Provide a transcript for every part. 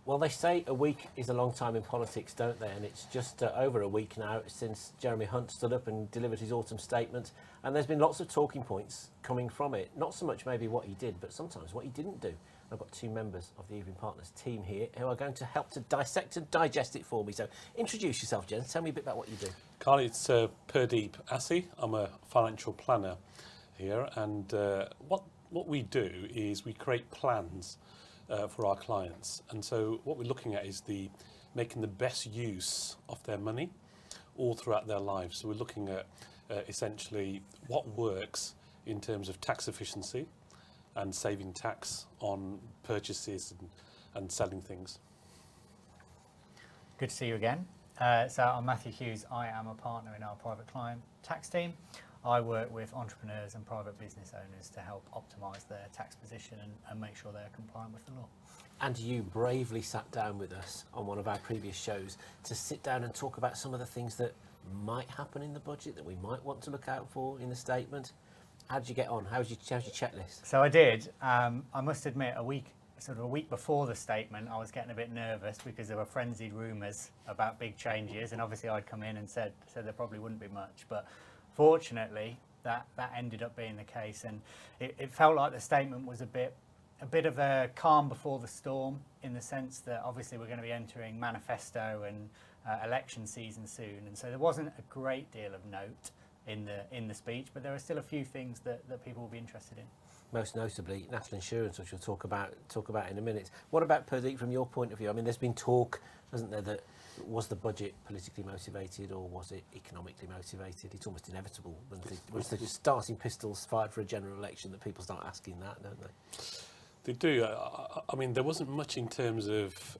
Well, they say a week is a long time in politics, don't they? And it's just over a week now since Jeremy Hunt stood up and delivered his autumn statement. And there's been lots of talking points coming from it. Not so much maybe what he did, but sometimes what he didn't do. I've got two members of the Evelyn Partners team here who are going to help to dissect and digest it for me. So introduce yourself, Jen. Tell me a bit about what you do. Carl, it's Perdeep. I'm a financial planner here, and what we do is we create plans for our clients. And so what we're looking at is making the best use of their money all throughout their lives. So we're looking at essentially what works in terms of tax efficiency and saving tax on purchases and selling things. Good to see you again. So I'm Matthew Hughes. I am a partner in our private client tax team. I work with entrepreneurs and private business owners to help optimise their tax position and make sure they're compliant with the law. And you bravely sat down with us on one of our previous shows to sit down and talk about some of the things that might happen in the budget that we might want to look out for in the statement. How did you get on? How's your checklist? So I did. I must admit, a week before the statement, I was getting a bit nervous because there were frenzied rumours about big changes, and obviously I'd come in and said there probably wouldn't be much, but fortunately that ended up being the case, and it felt like the statement was a bit of a calm before the storm, in the sense that obviously we're going to be entering manifesto and election season soon, and so there wasn't a great deal of note in the speech, but there are still a few things that people will be interested in. Most notably, national insurance, which we'll talk about in a minute. What about Perdeep from your point of view? I mean, there's been talk, hasn't there, that was the budget politically motivated or was it economically motivated? It's almost inevitable once the starting pistols fired for a general election that people start asking that, don't they? They do. I mean, there wasn't much in terms of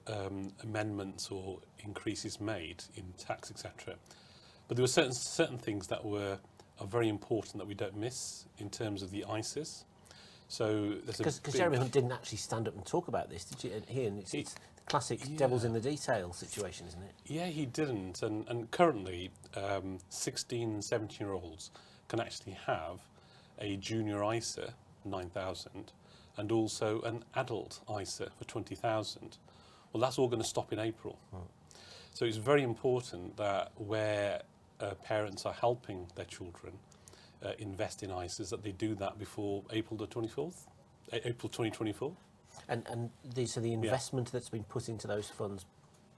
amendments or increases made in tax, etc. But there were certain things that are very important that we don't miss in terms of the ISAs. So because Jeremy Hunt didn't actually stand up and talk about this, did you? It's the classic devil's in the detail situation, isn't it? Yeah, he didn't. And currently, 16, 17-year-olds can actually have a junior ISA, 9,000, and also an adult ISA for 20,000. Well, that's all going to stop in April. So it's very important that where parents are helping their children invest in ISAs, that they do that before April 2024. And the investment that's been put into those funds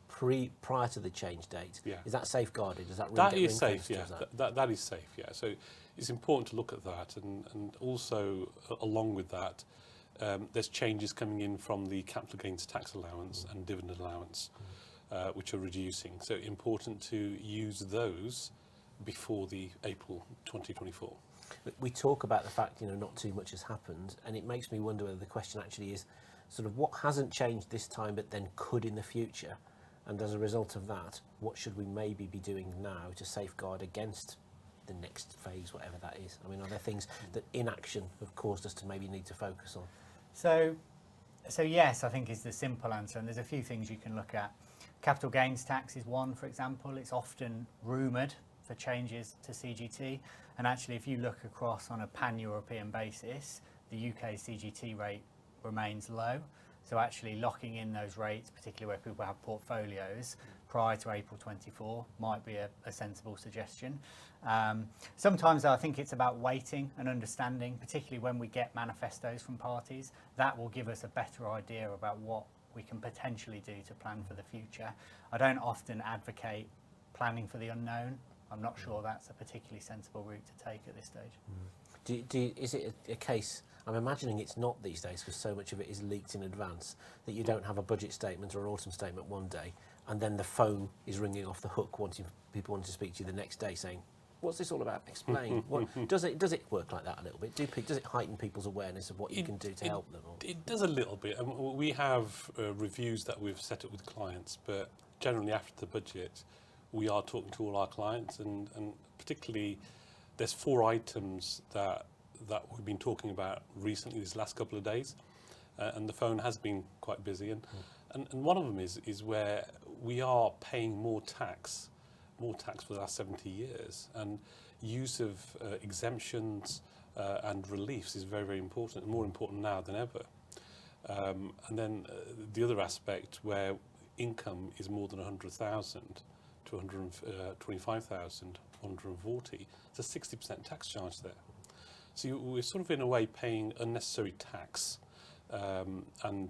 prior to the change date, is that safeguarded? Does that is safe? Yeah, that is safe. Yeah. So it's important to look at that, and also along with that, there's changes coming in from the capital gains tax allowance and dividend allowance, which are reducing. So important to use those before the April 2024. We talk about the fact, not too much has happened, and it makes me wonder whether the question actually is sort of what hasn't changed this time but then could in the future, and as a result of that, what should we maybe be doing now to safeguard against the next phase, whatever that is? I mean, are there things that inaction have caused us to maybe need to focus on? So yes, I think is the simple answer, and there's a few things you can look at. Capital gains tax is one, for example. It's often rumoured for changes to CGT, and actually if you look across on a pan-European basis, the UK CGT rate remains low. So actually locking in those rates, particularly where people have portfolios, prior to April 24 might be a sensible suggestion. Sometimes I think it's about waiting and understanding, particularly when we get manifestos from parties. That will give us a better idea about what we can potentially do to plan for the future. I don't often advocate planning for the unknown. I'm not sure that's a particularly sensible route to take at this stage. Is it a case, I'm imagining it's not these days because so much of it is leaked in advance, that you don't have a budget statement or an autumn statement one day and then the phone is ringing off the hook people wanting to speak to you the next day saying, what's this all about? Explain. Does it work like that a little bit? Does it heighten people's awareness of what you can do to help them? Or? It does a little bit. We have reviews that we've set up with clients, but generally after the budget, we are talking to all our clients, and particularly there's 4 items that we've been talking about recently these last couple of days, and the phone has been quite busy, and one of them is where we are paying more tax for the last 70 years, and use of exemptions and reliefs is very, very important, more important now than ever. And then the other aspect where income is more than 100,000 to 125,000, 140, there's a 60% tax charge there. So we're sort of in a way paying unnecessary tax, and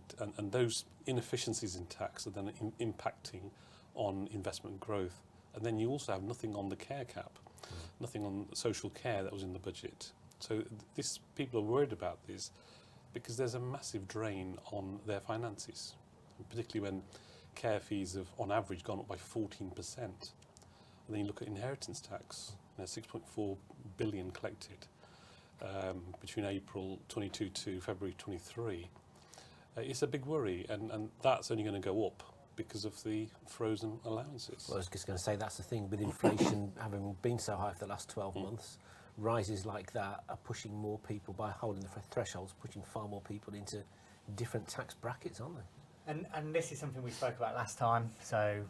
those inefficiencies in tax are then impacting on investment growth. And then you also have nothing on the care cap, nothing on social care that was in the budget. So people are worried about this because there's a massive drain on their finances, particularly when care fees have, on average, gone up by 14%. And then you look at inheritance tax, 6.4 billion collected between April 22 to February 23. It's a big worry, and that's only going to go up because of the frozen allowances. Well, I was just going to say that's the thing with inflation having been so high for the last 12 months. Rises like that are pushing more people by holding the thresholds, pushing far more people into different tax brackets, aren't they? And this is something we spoke about last time. So,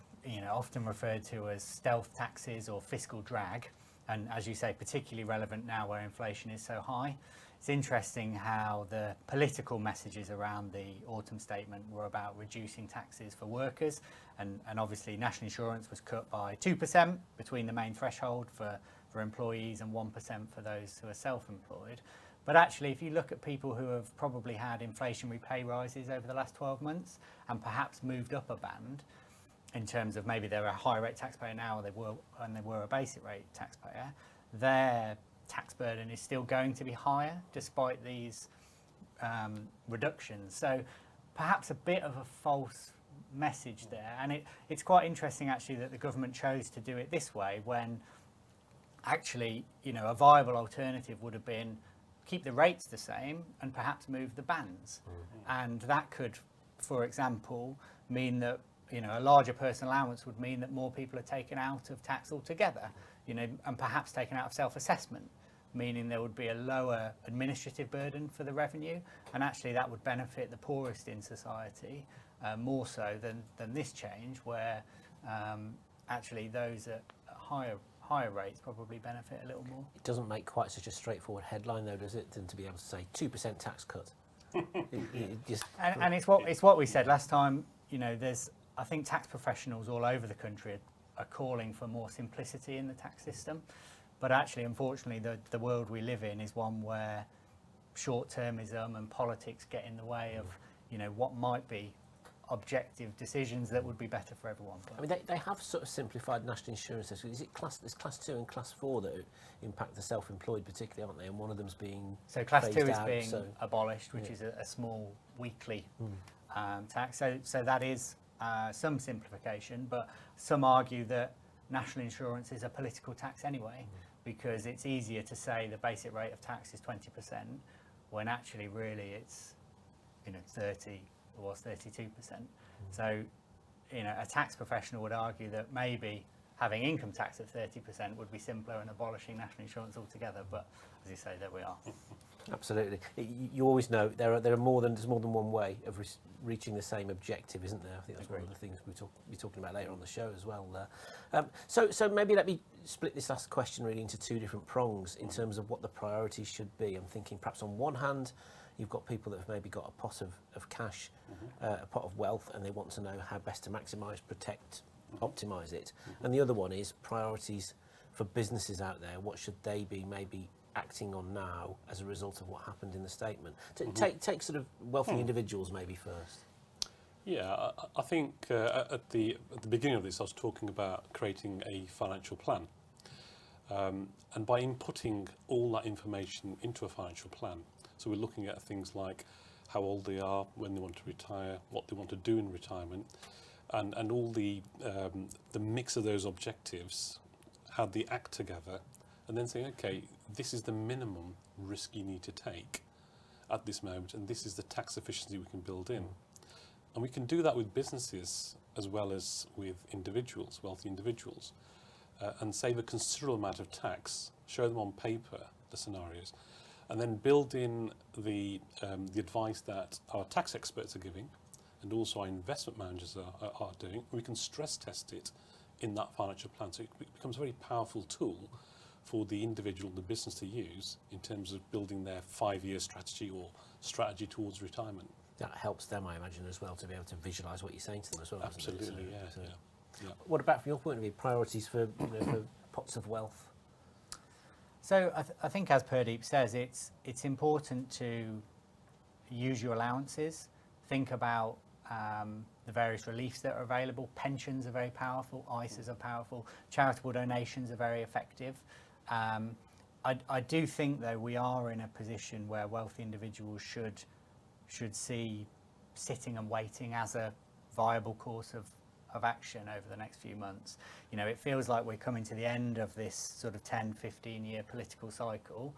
often referred to as stealth taxes or fiscal drag. And as you say, particularly relevant now where inflation is so high. It's interesting how the political messages around the autumn statement were about reducing taxes for workers. And obviously national insurance was cut by 2% between the main threshold for employees and 1% for those who are self-employed. But actually, if you look at people who have probably had inflationary pay rises over the last 12 months and perhaps moved up a band in terms of maybe they're a higher rate taxpayer now they were a basic rate taxpayer, their tax burden is still going to be higher despite these reductions. So perhaps a bit of a false message there. And it's quite interesting actually that the government chose to do it this way when actually, a viable alternative would have been keep the rates the same and perhaps move the bands. And that could, for example, mean that, a larger personal allowance would mean that more people are taken out of tax altogether, and perhaps taken out of self-assessment, meaning there would be a lower administrative burden for the revenue. And actually that would benefit the poorest in society more so than this change where actually those at higher rates probably benefit a little more. It doesn't make quite such a straightforward headline, though, does it, than to be able to say 2% tax cut? And it's what we said last time. I think tax professionals all over the country are calling for more simplicity in the tax system, but actually, unfortunately, the world we live in is one where short-termism and politics get in the way of what might be objective decisions that would be better for everyone. I mean, they have sort of simplified national insurance. Is it there's class 2 and class 4 that impact the self-employed particularly, aren't they? And one of them's being so class 2 is out, being abolished, which is a small weekly tax. So that is some simplification, but some argue that national insurance is a political tax anyway, because it's easier to say the basic rate of tax is 20% when actually really it's 30. Was 32%. So, a tax professional would argue that maybe having income tax at 30% would be simpler and abolishing national insurance altogether. But as you say, there we are. Absolutely. You always know there's more than one way of reaching the same objective, isn't there? I think that's one of the things we'll be talking about later on the show as well. So maybe let me split this last question really into two different prongs in terms of what the priorities should be. I'm thinking perhaps on one hand, you've got people that have maybe got a pot of cash, a pot of wealth, and they want to know how best to maximise, protect, optimise it. And the other one is priorities for businesses out there. What should they be maybe acting on now as a result of what happened in the statement? Take sort of wealthy individuals maybe first. Yeah, I think at the beginning of this, I was talking about creating a financial plan. And by inputting all that information into a financial plan, so we're looking at things like how old they are, when they want to retire, what they want to do in retirement, and all the mix of those objectives, how they act together, and then saying, okay, this is the minimum risk you need to take at this moment, and this is the tax efficiency we can build in. And we can do that with businesses as well as with individuals, wealthy individuals, and save a considerable amount of tax, show them on paper the scenarios, and then build in the advice that our tax experts are giving and also our investment managers are doing. We can stress test it in that financial plan. So it becomes a very powerful tool for the individual, the business to use in terms of building their 5-year strategy or strategy towards retirement. That helps them, I imagine, as well, to be able to visualise what you're saying to them as well. doesn't it? Absolutely, So- yeah. What about from your point of view, priorities for, for pots of wealth? So I think, as Perdeep says, it's important to use your allowances. Think about the various reliefs that are available. Pensions are very powerful. ISAs are powerful. Charitable donations are very effective. I do think, though, we are in a position where wealthy individuals should see sitting and waiting as a viable course of action over the next few months. You know, it feels like we're coming to the end of this sort of 10, 15-year political cycle,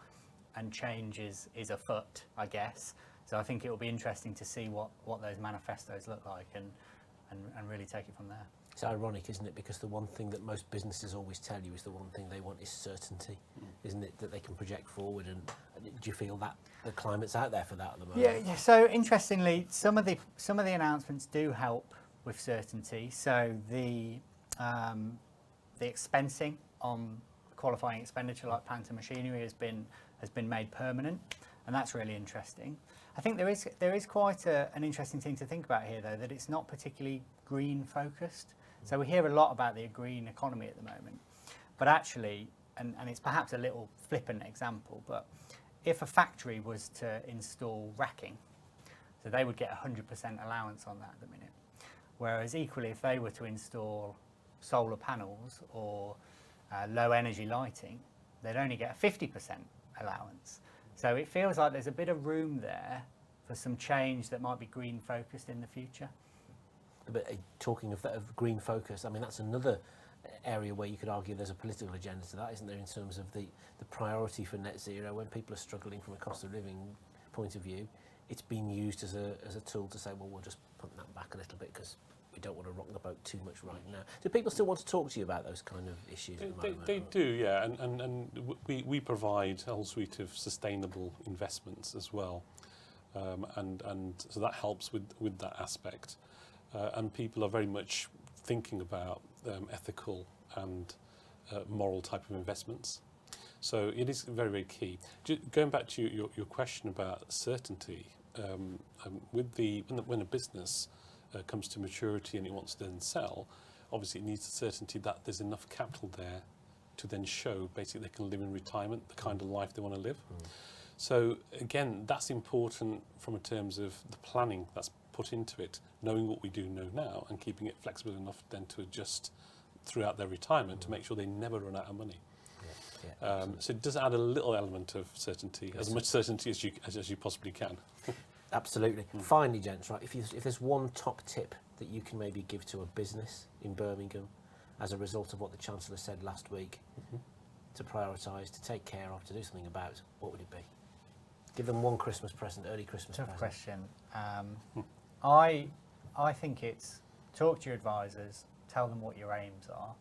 and change is afoot, I guess. So I think it will be interesting to see what those manifestos look like and really take it from there. It's ironic, isn't it? Because the one thing that most businesses always tell you is the one thing they want is certainty, isn't it? That they can project forward. And do you feel that the climate's out there for that at the moment? Yeah. So interestingly, some of the announcements do help with certainty. So the expensing on qualifying expenditure like plant and machinery has been made permanent, and that's really interesting. I think there is quite an interesting thing to think about here, though, that it's not particularly green focused. So we hear a lot about the green economy at the moment, but actually, and it's perhaps a little flippant example, but if a factory was to install racking, so they would get 100% allowance on that at the minute. Whereas equally, if they were to install solar panels or low energy lighting, they'd only get a 50% allowance. So it feels like there's a bit of room there for some change that might be green focused in the future. But talking of that, of green focus, I mean, that's another area where you could argue there's a political agenda to that, isn't there, in terms of the priority for net zero. When people are struggling from a cost of living point of view, it's been used as a tool to say, well, we'll just pump that back a little bit because we don't want to rock the boat too much right now. Do people still want to talk to you about those kind of issues at the moment? They do, yeah, and we provide a whole suite of sustainable investments as well, and so that helps with that aspect, and people are very much thinking about ethical and moral type of investments. So it is very, very key. Going back to your question about certainty, when a business comes to maturity and it wants to then sell, obviously it needs the certainty that there's enough capital there to then show basically they can live in retirement, the kind of life they want to live. So again, that's important from in terms of the planning that's put into it, knowing what we do know now and keeping it flexible enough then to adjust throughout their retirement to make sure they never run out of money. So it does add a little element of certainty, as much certainty as you possibly can. Absolutely. Finally, gents, right, if there's one top tip that you can maybe give to a business in Birmingham as a result of what the Chancellor said last week, to prioritise, to take care of, to do something about, what would it be? Give them one Christmas present, early Christmas present. Tough question. I think it's talk to your advisors, tell them what your aims are,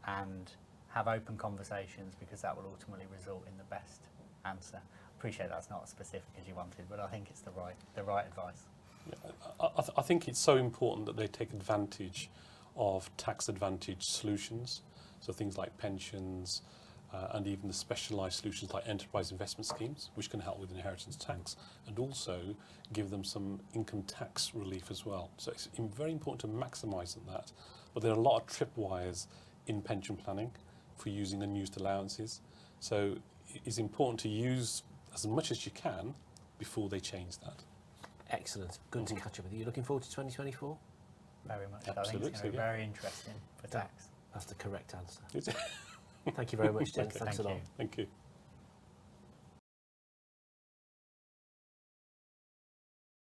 and have open conversations, because that will ultimately result in the best answer. Appreciate that's not as specific as you wanted, but I think it's the right advice. Yeah, I think it's so important that they take advantage of tax advantage solutions, so things like pensions and even the specialised solutions like enterprise investment schemes, which can help with inheritance tax, and also give them some income tax relief as well. So it's very important to maximise on that. But there are a lot of tripwires in pension planning for using unused allowances. So it's important to use as much as you can before they change that. Excellent. Good to catch up with you. Looking forward to 2024? Very much. Absolutely, I think it's going to be yeah. very interesting for tax. That's the correct answer. Thank you very much, gents. Thanks a lot. Thank you.